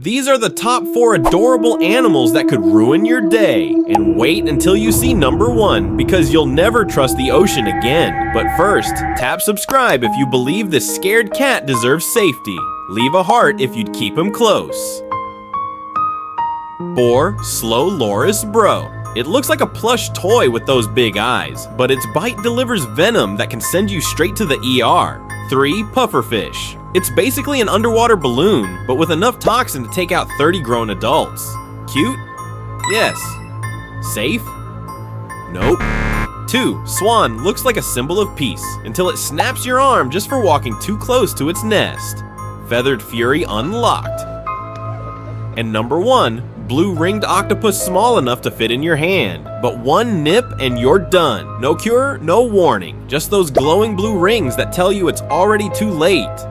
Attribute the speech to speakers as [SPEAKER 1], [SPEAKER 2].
[SPEAKER 1] These are the top 4 adorable animals that could ruin your day. And wait until you see number 1, because you'll never trust the ocean again. But first, tap subscribe if you believe this scared cat deserves safety. Leave a heart if you'd keep him close. 4. Slow Loris Bro. It looks like a plush toy with those big eyes, but its bite delivers venom that can send you straight to the ER. 3. Pufferfish. It's basically an underwater balloon, but with enough toxin to take out 30 grown adults. Cute? Yes. Safe? Nope. 2. Swan looks like a symbol of peace, until it snaps your arm just for walking too close to its nest. Feathered Fury unlocked. And number 1, blue ringed octopus small enough to fit in your hand. But one nip and you're done. No cure, no warning. Just those glowing blue rings that tell you it's already too late.